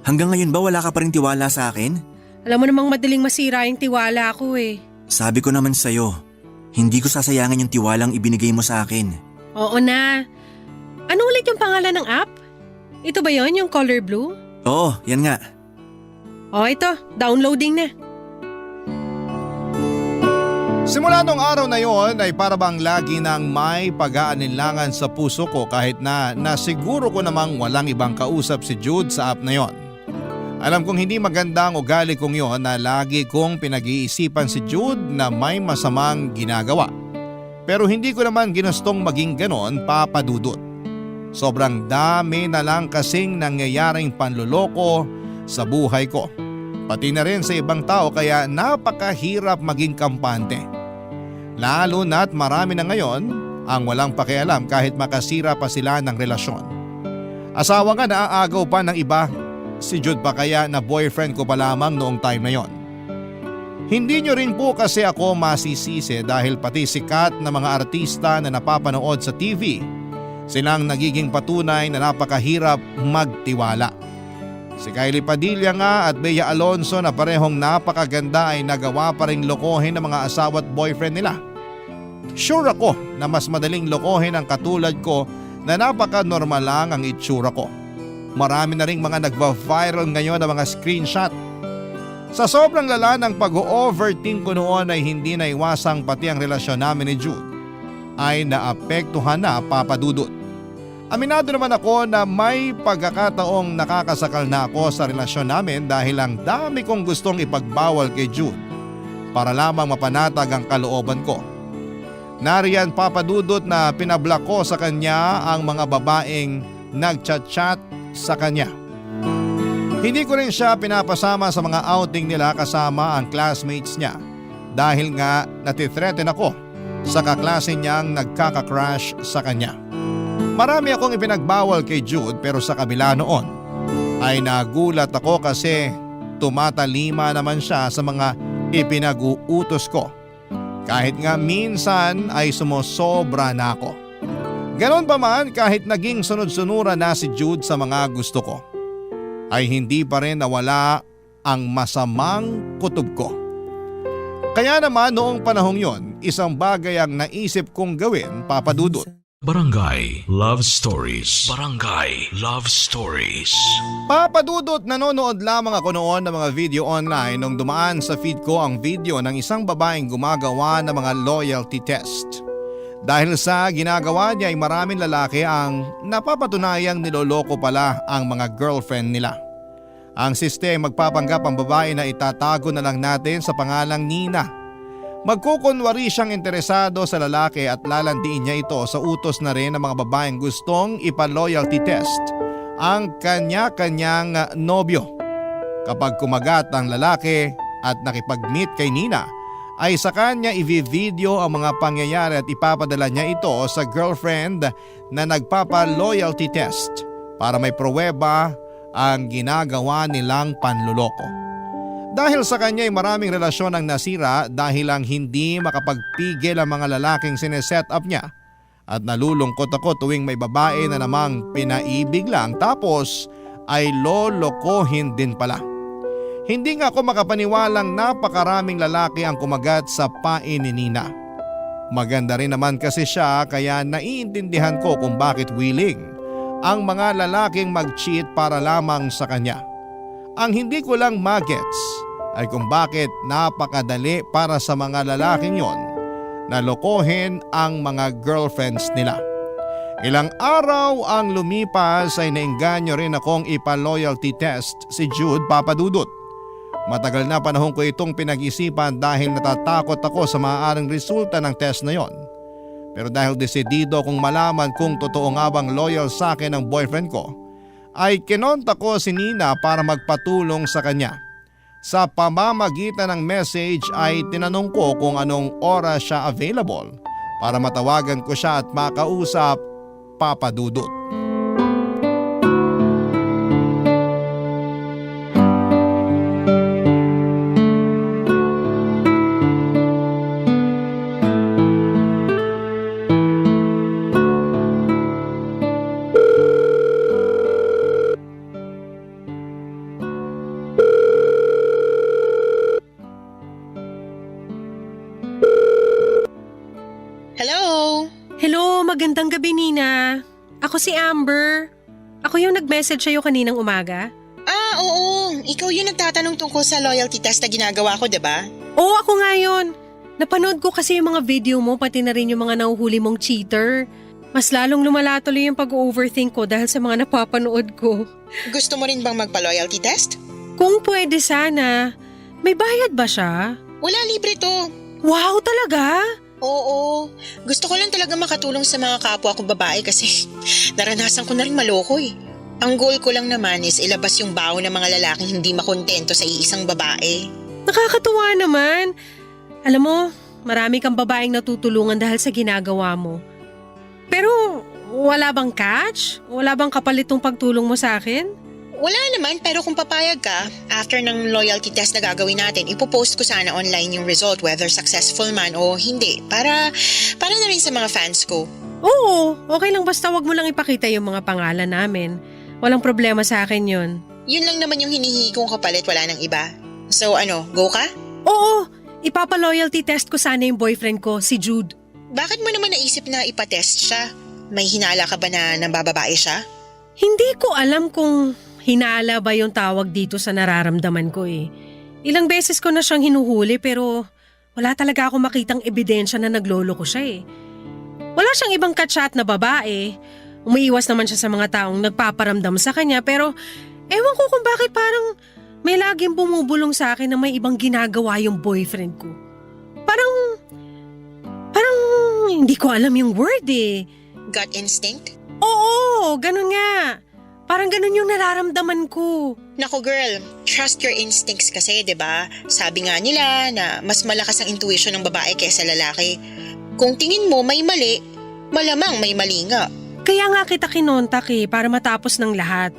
Hanggang ngayon ba wala ka pa rin tiwala sa akin? Alam mo namang madaling masira yung tiwala ko Sabi ko naman sa'yo, hindi ko sasayangin yung tiwalang ibinigay mo sa akin. Oo na. Ano ulit yung pangalan ng app? Ito ba yon yung color blue? Oo, yan nga. Ito, downloading na. Simula nung araw na yon ay parabang lagi nang may pag-aalinlangan sa puso ko kahit na nasiguro ko namang walang ibang kausap si Jude sa app na yon. Alam kong hindi maganda ang ugali kong yon na lagi kong pinag-iisipan si Jude na may masamang ginagawa. Pero hindi ko naman ginustong maging ganon, Papa Dudut. Sobrang dami na lang kasing nangyayaring panloloko sa buhay ko. Pati na rin sa ibang tao kaya napakahirap maging kampante. Lalo na't marami na ngayon ang walang pakialam kahit makasira pa sila ng relasyon. Asawa nga naaagaw pa ng iba, si Jude pa kaya na boyfriend ko pa lamang noong time na yon. Hindi nyo rin po kasi ako masisisi dahil pati sikat na mga artista na napapanood sa TV, silang nagiging patunay na napakahirap magtiwala. Si Kylie Padilla nga at Bea Alonso na parehong napakaganda ay nagawa pa ring lokohin ng mga asawa at boyfriend nila. Sure ako na mas madaling lokohin ang katulad ko na napaka-normal lang ang itsura ko. Marami na ring mga nagva-viral ngayon ng mga screenshot. Sa sobrang lala ng pag-overthink ko noon ay hindi naiwasang pati ang relasyon namin ni Jude ay naapektuhan na, Papa Dudut. Aminado naman ako na may pagkakataong nakakasakal na ako sa relasyon namin dahil ang dami kong gustong ipagbawal kay Jude para lamang mapanatag ang kalooban ko. Nariyan, Papa Dudut, na pinablock ko sa kanya ang mga babaeng nagchat-chat sa kanya. Hindi ko rin siya pinapasama sa mga outing nila kasama ang classmates niya dahil nga natithreaten ako sa kaklase niyang nagkaka-crush sa kanya. Marami akong ipinagbawal kay Jude pero sa kabila noon ay nagulat ako kasi tumatalima naman siya sa mga ipinag-uutos ko. Kahit nga minsan ay sumosobra na ako. Ganon pa man, kahit naging sunod-sunuran na si Jude sa mga gusto ko, ay hindi pa rin nawala ang masamang kutob ko. Kaya naman noong panahong yon, isang bagay ang naisip kong gawin, Papa Dudut. Barangay Love Stories. Barangay Love Stories. Papa Dudut, nanonood lamang ako noon ng mga video online nung dumaan sa feed ko ang video ng isang babaeng gumagawa ng mga loyalty test. Dahil sa ginagawa niya ay maraming lalaki ang napapatunayang niloloko pala ang mga girlfriend nila. Ang sistema magpapanggap ang babae na itatago na lang natin sa pangalang Nina. Magkukunwari siyang interesado sa lalaki at lalandiin niya ito sa utos na rin ng mga babaeng gustong ipa-loyalty test ang kanya-kanyang nobyo. Kapag kumagat ang lalaki at nakipag-meet kay Nina, ay sa kanya i-video ang mga pangyayari at ipapadala niya ito sa girlfriend na nagpapa-loyalty test para may pruweba ang ginagawa nilang panluloko. Dahil sa kanya ay maraming relasyon ang nasira dahil lang hindi makapagpigil ang mga lalaking sineset up niya at nalulungkot ako tuwing may babae na namang pinaibig lang tapos ay lolokohin din pala. Hindi nga ako makapaniwalang napakaraming lalaki ang kumagat sa pain ni Nina. Maganda rin naman kasi siya kaya naiintindihan ko kung bakit willing ang mga lalaking mag-cheat para lamang sa kanya. Ang hindi ko lang magets ay kung bakit napakadali para sa mga lalaking yon na lokohin ang mga girlfriends nila. Ilang araw ang lumipas ay nainganyo rin akong ipa-loyalty test si Jude, Papa Dudut. Matagal na panahon ko itong pinag-isipan dahil natatakot ako sa maaaring resulta ng test na yon. Pero dahil desidido kong malaman kung totoo nga bang loyal sa akin ang boyfriend ko, ay kinontak ko si Nina para magpatulong sa kanya. Sa pamamagitan ng message ay tinanong ko kung anong oras siya available para matawagan ko siya at makausap, Papa Dudut. Hello, magandang gabi Nina. Ako si Amber. Ako yung nag-message sa'yo kaninang umaga. Oo. Ikaw yung nagtatanong tungkol sa loyalty test na ginagawa ko, diba? Oo, ako nga yun. Napanood ko kasi yung mga video mo pati na rin yung mga nahuhuli mong cheater. Mas lalong lumala tuloy yung pag-overthink ko dahil sa mga napapanood ko. Gusto mo rin bang magpa-loyalty test? Kung pwede sana. May bayad ba siya? Wala, libre to. Wow, talaga? Oo. Gusto ko lang talaga makatulong sa mga kapwa ko babae kasi naranasan ko na rin maloko eh. Ang goal ko lang naman is ilabas yung baon ng mga lalaking hindi makontento sa iisang babae. Nakakatuwa naman. Alam mo, marami kang babaeng natutulungan dahil sa ginagawa mo. Pero wala bang catch? Wala bang kapalitong pagtulong mo sa akin? Wala naman, pero kung papayag ka, after ng loyalty test na gagawin natin, ipopost ko sana online yung result whether successful man o hindi. Para na rin sa mga fans ko. Oo, okay lang basta wag mo lang ipakita yung mga pangalan namin. Walang problema sa akin yun. Yun lang naman yung hinihingi kong kapalit, wala nang iba. So ano, go ka? Oo, ipapa-loyalty test ko sana yung boyfriend ko, si Jude. Bakit mo naman naisip na ipatest siya? May hinala ka ba na nambababae siya? Hindi ko alam kung hinala ba yung tawag dito sa nararamdaman ko eh. Ilang beses ko na siyang hinuhuli pero wala talaga ako makitang ebidensya na naglolo ko siya eh. Wala siyang ibang kachat na babae. Umiiwas naman siya sa mga taong nagpaparamdam sa kanya pero ewan ko kung bakit parang may laging bumubulong sa akin na may ibang ginagawa yung boyfriend ko. Parang hindi ko alam yung word eh. Gut instinct? Oo, ganun nga. Parang ganun yung nararamdaman ko. Naku girl, trust your instincts kasi, 'di ba? Sabi nga nila na mas malakas ang intuition ng babae kaysa lalaki. Kung tingin mo may mali, malamang may mali nga. Kaya nga kita kinontak eh, para matapos ng lahat.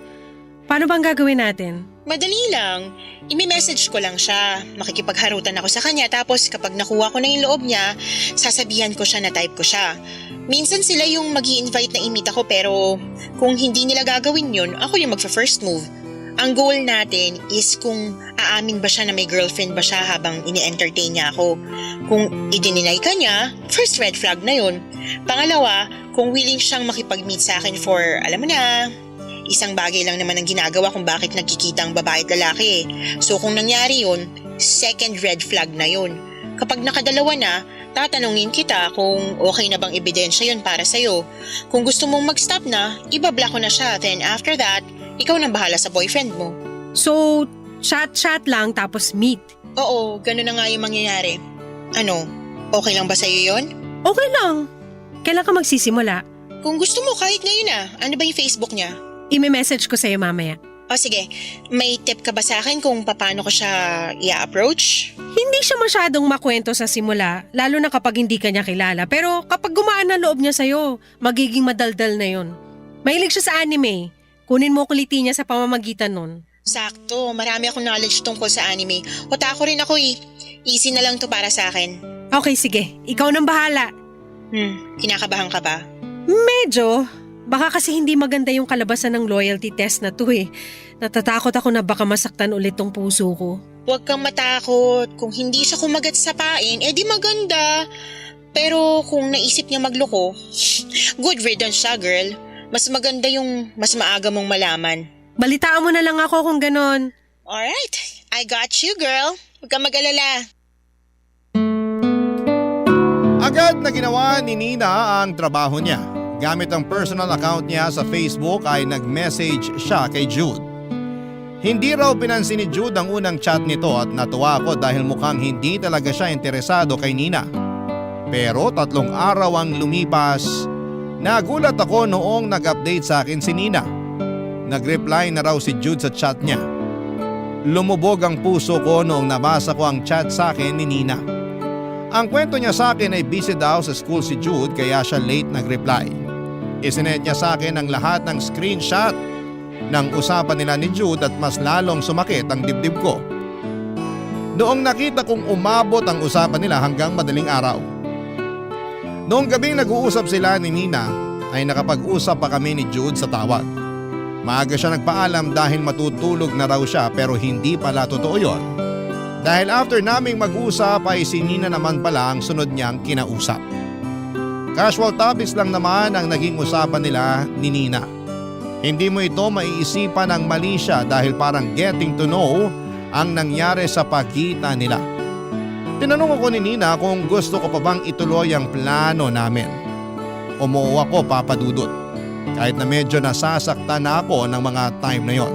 Paano bang gagawin natin? Madali lang. Imi-message ko lang siya. Makikipagharutan ako sa kanya tapos kapag nakuha ko na yung loob niya, sasabihan ko siya na type ko siya. Minsan sila yung magi-invite na imita ko pero kung hindi nila gagawin yun, ako yung magfa-first move. Ang goal natin is kung aamin ba siya na may girlfriend ba siya habang ini-entertain niya ako. Kung i-deny ka niya, first red flag na yun. Pangalawa, kung willing siyang makipag-meet sa akin for, alam mo na, isang bagay lang naman ang ginagawa kung bakit nagkikita ang babae at lalaki. So kung nangyari yun, second red flag na yun. Kapag nakadalawa na, tatanungin kita kung okay na bang ebidensya yun para sa'yo. Kung gusto mong mag-stop na, ibablock ko na siya. Then after that, ikaw nang bahala sa boyfriend mo. So, chat-chat lang tapos meet. Oo, ganun na nga yung mangyayari. Ano, okay lang ba sa'yo yun? Okay lang. Kailan ka magsisimula? Kung gusto mo kahit ngayon na, ano ba yung Facebook niya? Ime-message ko sa'yo mamaya. O sige, may tip ka ba sa akin kung paano ko siya i-approach? Hindi siya masyadong makwento sa simula, lalo na kapag hindi ka niya kilala. Pero kapag gumaan na loob niya sa'yo, magiging madaldal na yun. Mahilig siya sa anime. Kunin mo kuliti niya sa pamamagitan nun. Sakto, marami akong knowledge tungkol sa anime. Otaku rin ako eh. Easy na lang to para sa akin. Okay, sige. Ikaw nang bahala. Kinakabahan ka ba? Medyo. Baka kasi hindi maganda yung kalabasan ng loyalty test na to eh. Natatakot ako na baka masaktan ulit tong puso ko. Huwag kang matakot. Kung hindi siya kumagat sa pain, di maganda. Pero kung naisip niya magloko, good riddance siya, girl. Mas maganda yung mas maaga mong malaman. Balitaan mo na lang ako kung ganon. Alright, I got you, girl. Huwag kang mag-alala. Agad na ginawa ni Nina ang trabaho niya. Gamit ang personal account niya sa Facebook ay nag-message siya kay Jude. Hindi raw pinansin ni Jude ang unang chat nito at natuwa ako dahil mukhang hindi talaga siya interesado kay Nina. Pero 3 araw ang lumipas, nagulat ako noong nag-update sa akin si Nina. Nag-reply na raw si Jude sa chat niya. Lumubog ang puso ko noong nabasa ko ang chat sa akin ni Nina. Ang kwento niya sa akin ay busy daw sa school si Jude kaya siya late nag-reply. Isinet niya sa akin ang lahat ng screenshot ng usapan nila ni Jude at mas lalong sumakit ang dibdib ko. Noong nakita kong umabot ang usapan nila hanggang madaling araw. Noong gabing nag-uusap sila ni Nina ay nakapag-usap pa kami ni Jude sa tawag. Maaga siya nagpaalam dahil matutulog na raw siya pero hindi pala totoo yon. Dahil after naming mag-usap ay si Nina naman pala ang sunod niyang kinausap. Casual topics lang naman ang naging usapan nila ni Nina. Hindi mo ito maiisipan ng mali siya dahil parang getting to know ang nangyari sa pagitan nila. Tinanong ako ni Nina kung gusto ko pa bang ituloy ang plano namin. Umuo ako, Papa Dudut, kahit na medyo nasasaktan na ako ng mga time na yon.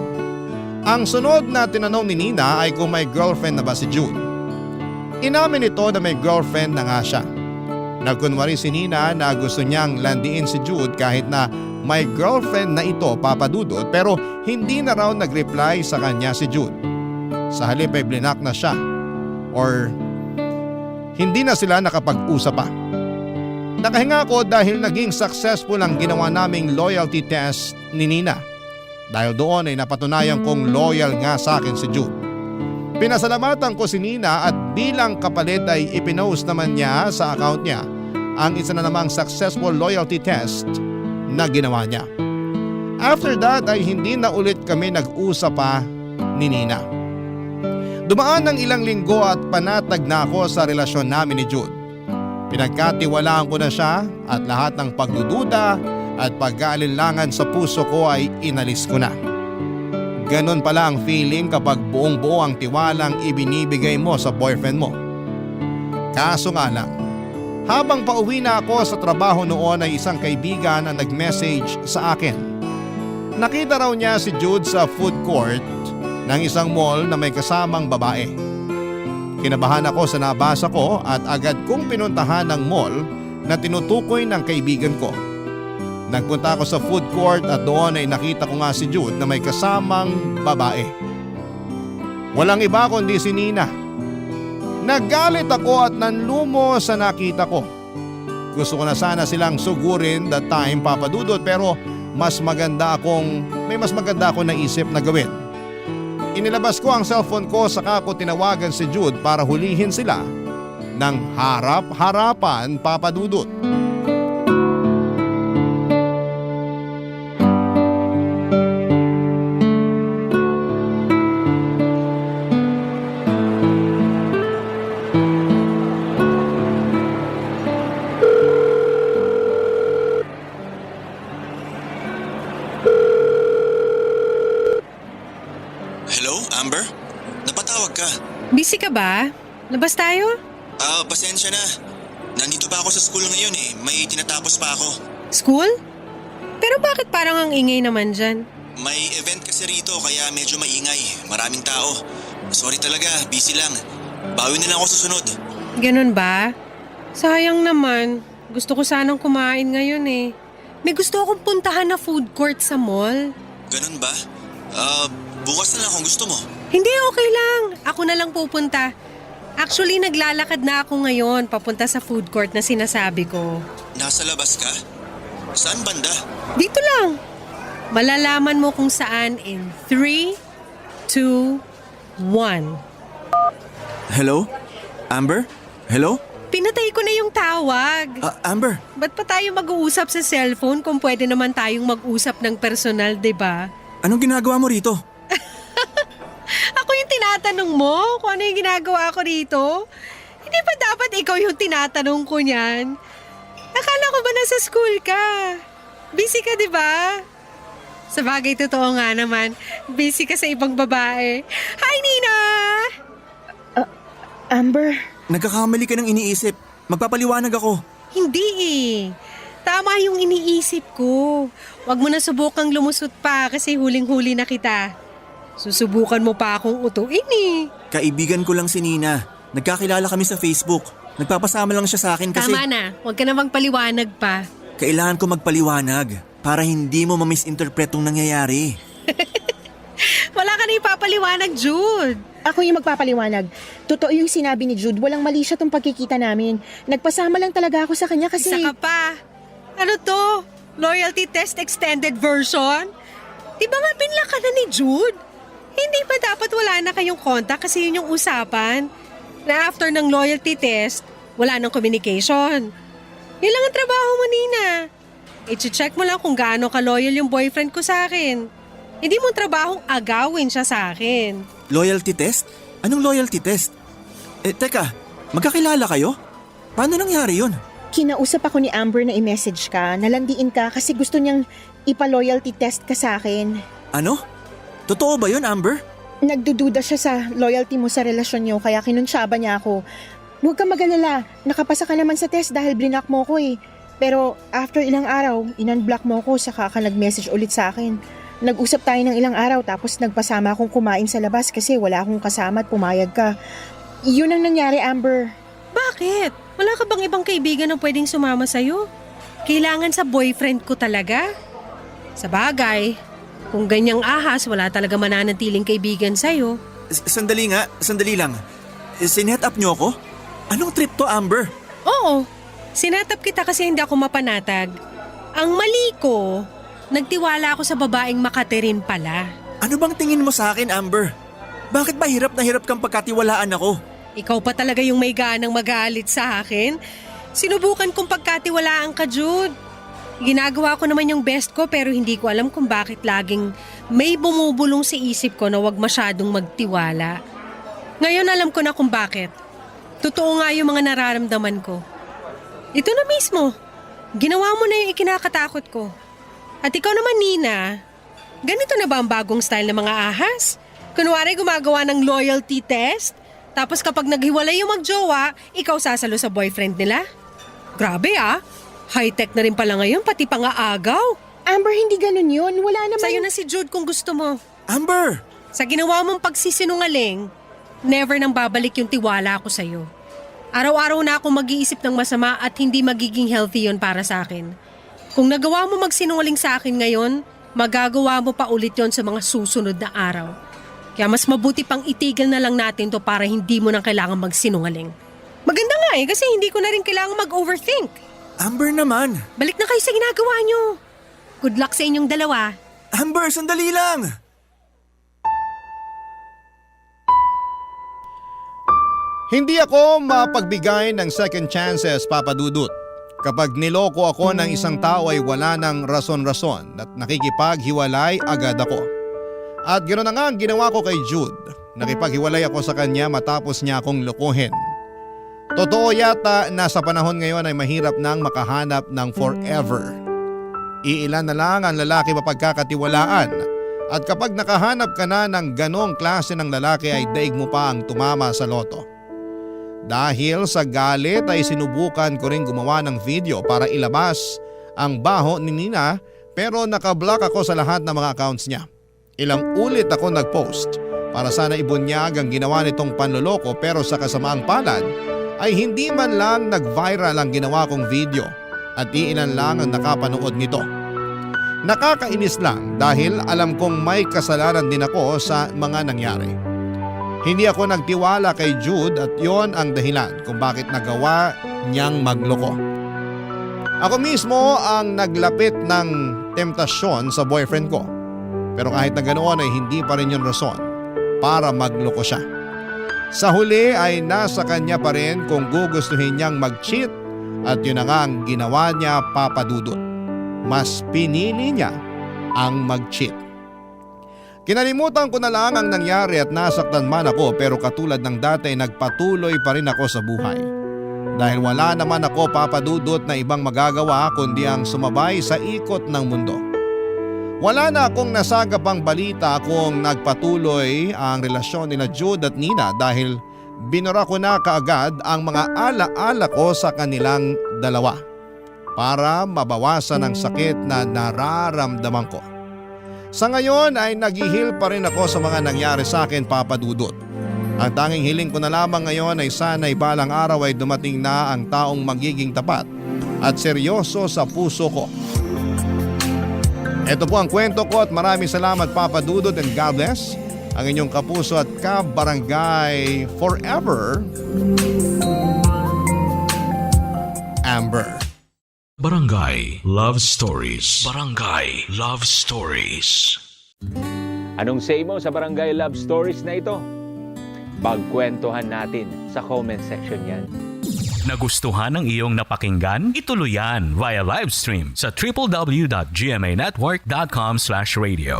Ang sunod na tinanong ni Nina ay kung may girlfriend na ba si Jude. Inamin ito na may girlfriend na nga siya. Nagkunwari si Nina na gusto niyang landiin si Jude kahit na may girlfriend na ito, Papa Dudut, pero hindi na raw nag-reply sa kanya si Jude. Sa halip ay blinak na siya or hindi na sila nakapag-usap pa. Nakahinga ako dahil naging successful ang ginawa naming loyalty test ni Nina. Dahil doon ay napatunayan kong loyal nga sa akin si Jude. Pinasalamatan ko si Nina at bilang kapalit ay ipinost naman niya sa account niya ang isa na namang successful loyalty test na ginawa niya. After that ay hindi na ulit kami nag-usap pa ni Nina. Dumaan ng ilang linggo at panatag na ako sa relasyon namin ni Jude. Pinagkatiwalaan ko na siya at lahat ng pagdududa at pag-aalinlangan sa puso ko ay inalis ko na. Ganon pala ang feeling kapag buong buo ang tiwalang ibinibigay mo sa boyfriend mo. Kaso nga lang, habang pauwi na ako sa trabaho noon ay isang kaibigan ang nag-message sa akin. Nakita raw niya si Jude sa food court ng isang mall na may kasamang babae. Kinabahan ako sa nabasa ko at agad kong pinuntahan ng mall na tinutukoy ng kaibigan ko. Nagpunta ako sa food court at doon ay nakita ko nga si Jude na may kasamang babae. Walang iba kundi si Nina. Naggalit ako at nanlumo sa nakita ko. Gusto ko na sana silang sugurin that time, Papa Dudut, pero may mas maganda akong naisip na gawin. Inilabas ko ang cellphone ko saka ko tinawagan si Jude para hulihin sila ng harap-harapan, Papa Dudut. Hello, Amber? Napatawag ka. Busy ka ba? Labas tayo? Pasensya na. Nandito pa ako sa school ngayon eh. May tinatapos pa ako. School? Pero bakit parang ang ingay naman dyan? May event kasi rito kaya medyo maingay. Maraming tao. Sorry talaga, busy lang. Bawi na lang ako sa sunod. Ganun ba? Sayang naman. Gusto ko sanang kumain ngayon eh. May gusto akong puntahan na food court sa mall. Ganun ba? Bukas na lang kung gusto mo. Hindi, okay lang. Ako na lang pupunta. Actually, naglalakad na ako ngayon papunta sa food court na sinasabi ko. Nasa labas ka? Saan banda? Dito lang. Malalaman mo kung saan in 3, 2, 1. Hello? Amber? Hello? Pinatay ko na yung tawag. Amber? Ba't pa tayo mag-uusap sa cellphone kung pwede naman tayong mag-usap ng personal, 'di ba? Anong ginagawa mo rito? Ako yung tinatanong mo kung ano yung ginagawa ko rito? Hindi ba dapat ikaw yung tinatanong ko niyan? Akala ko ba nasa school ka? Busy ka, di ba? Sa bagay, totoo nga naman. Busy ka sa ibang babae. Hi, Nina! Amber, Nagkakamali ka ng iniisip. Magpapaliwanag ako. Hindi eh. Tama yung iniisip ko. Huwag mo na subukang lumusot pa kasi huling-huli na kita. Susubukan mo pa akong utuin eh. Kaibigan ko lang si Nina. Nagkakilala kami sa Facebook. Nagpapasama lang siya sa akin kasi... Tama na. Huwag ka na magpaliwanag pa. Kailangan ko magpaliwanag para hindi mo ma-misinterpret tong nangyayari. Wala ka na ipapaliwanag, Jude. ako yung magpapaliwanag. Totoo yung sinabi ni Jude, walang mali siya tong pagkikita namin. Nagpasama lang talaga ako sa kanya kasi... Isa ka pa. Ano to? Loyalty test extended version? Di ba nga binlock ka na ni Jude? Hindi ba dapat wala na kayong contact kasi yun yung usapan? Na after ng loyalty test, wala nang communication. Yun lang ang trabaho mo, Nina. I-check mo lang kung gaano ka-loyal yung boyfriend ko sa akin. Hindi mo trabahong agawin siya sa akin. Loyalty test? Anong loyalty test? Teka, magkakilala kayo? Paano nangyari yun? Kinausap ako ni Amber na i-message ka, nalandiin ka kasi gusto niyang ipa-loyalty test ka sa akin. Ano? Totoo ba yun, Amber? Nagdududa siya sa loyalty mo sa relasyon niyo kaya kinunsyaba niya ako. Huwag kang mag-alala, nakapasa ka naman sa test dahil blinak mo ko eh. Pero after ilang araw, in-unblock mo ko saka ka nag-message ulit sa akin. Nag-usap tayo ng ilang araw tapos nagpasama akong kumain sa labas kasi wala akong kasama at pumayag ka. Yun ang nangyari, Amber. Bakit? Wala ka bang ibang kaibigan na pwedeng sumama sa'yo? Kailangan sa boyfriend ko talaga? Sa bagay, kung ganyang ahas, wala talaga mananatiling kaibigan sa'yo. Sandali lang. Sinet up niyo ako? Anong trip to, Amber? Oo, sinatap kita kasi hindi ako mapanatag. Ang mali ko, nagtiwala ako sa babaeng Makaterin pala. Ano bang tingin mo sa akin, Amber? Bakit ba hirap na hirap kang pagkatiwalaan ako? Ikaw pa talaga yung may ganang magalit sa akin. Sinubukan kong pagkatiwalaan ka, Jude. Ginagawa ko naman yung best ko pero hindi ko alam kung bakit laging may bumubulong sa isip ko na wag masyadong magtiwala. Ngayon alam ko na kung bakit. Totoo nga yung mga nararamdaman ko. Ito na mismo. Ginawa mo na yung ikinakatakot ko. At ikaw naman, Nina, ganito na ba ang bagong style ng mga ahas? Kunwari gumagawa ng loyalty test, tapos kapag naghiwalay yung magjowa, ikaw sasalo sa boyfriend nila? Grabe ah! High-tech na rin pala ngayon, pati pa nga agaw. Amber, hindi ganun yun. Wala naman... Sa'yo na si Jude kung gusto mo. Amber! Sa ginawa mong pagsisinungaling, never nang babalik yung tiwala ko sa'yo. Araw-araw na akong mag-iisip ng masama at hindi magiging healthy yon para sa akin. Kung nagawa mo magsinungaling sa akin ngayon, magagawa mo pa ulit yon sa mga susunod na araw. Kaya mas mabuti pang itigil na lang natin to para hindi mo nang kailangan magsinungaling. Maganda nga kasi hindi ko na rin kailangan mag-overthink. Amber naman! Balik na kayo sa ginagawa nyo. Good luck sa inyong dalawa. Amber, sandali lang! Hindi ako mapagbigay ng second chances, Papa Dudut. Kapag niloko ako ng isang tao ay wala ng rason-rason at nakikipaghiwalay agad ako. At ganoon na nga ang ginawa ko kay Jude. Nakipaghiwalay ako sa kanya matapos niya akong lokohin. Totoo yata na sa panahon ngayon ay mahirap nang makahanap ng forever. Iilan na lang ang lalaki mapagkakatiwalaan at kapag nakahanap ka na ng ganong klase ng lalaki ay daig mo pa ang tumama sa loto. Dahil sa galit ay sinubukan ko rin gumawa ng video para ilabas ang baho ni Nina pero nakablock ako sa lahat ng mga accounts niya. Ilang ulit ako nagpost para sana ibunyag ang ginawa nitong panloloko pero sa kasamaang palad ay hindi man lang nag-viral ang ginawa kong video at iilan lang ang nakapanood nito. Nakakainis lang dahil alam kong may kasalanan din ako sa mga nangyari. Hindi ako nagtiwala kay Jude at yon ang dahilan kung bakit nagawa niyang magloko. Ako mismo ang naglapit ng temptasyon sa boyfriend ko. Pero kahit na ganoon ay hindi pa rin yung rason para magloko siya. Sa huli ay nasa kanya pa rin kung gugustuhin niyang mag-cheat at yun na nga ang ginawa niya, Papa Dudut. Mas pinili niya ang mag-cheat. Kinalimutan ko na lang ang nangyari at nasaktan man ako pero katulad ng dati nagpatuloy pa rin ako sa buhay. Dahil wala naman ako, Papa Dudut, na ibang magagawa kundi ang sumabay sa ikot ng mundo. Wala na akong nasagapang balita kung nagpatuloy ang relasyon nila Jude at Nina dahil binura ko na kaagad ang mga ala-ala ko sa kanilang dalawa para mabawasan ang sakit na nararamdaman ko. Sa ngayon ay naghihil pa rin ako sa mga nangyari sa akin, Papa Dudut. Ang tanging hiling ko na lamang ngayon ay sana'y balang araw ay dumating na ang taong magiging tapat at seryoso sa puso ko. Ito po ang kwento ko at maraming salamat, Papa Dudut, and God bless ang inyong kapuso at kabarangay forever, Amber. Barangay Love Stories. Barangay Love Stories. Anong say mo sa Barangay Love Stories na ito? Pagkwentuhan natin sa comment section yan. Nagustuhan ng iyong napakinggan? Ituloy yan via live stream sa www.gmanetwork.com/radio.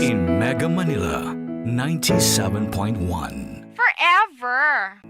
In Mega Manila, 97.1. Forever.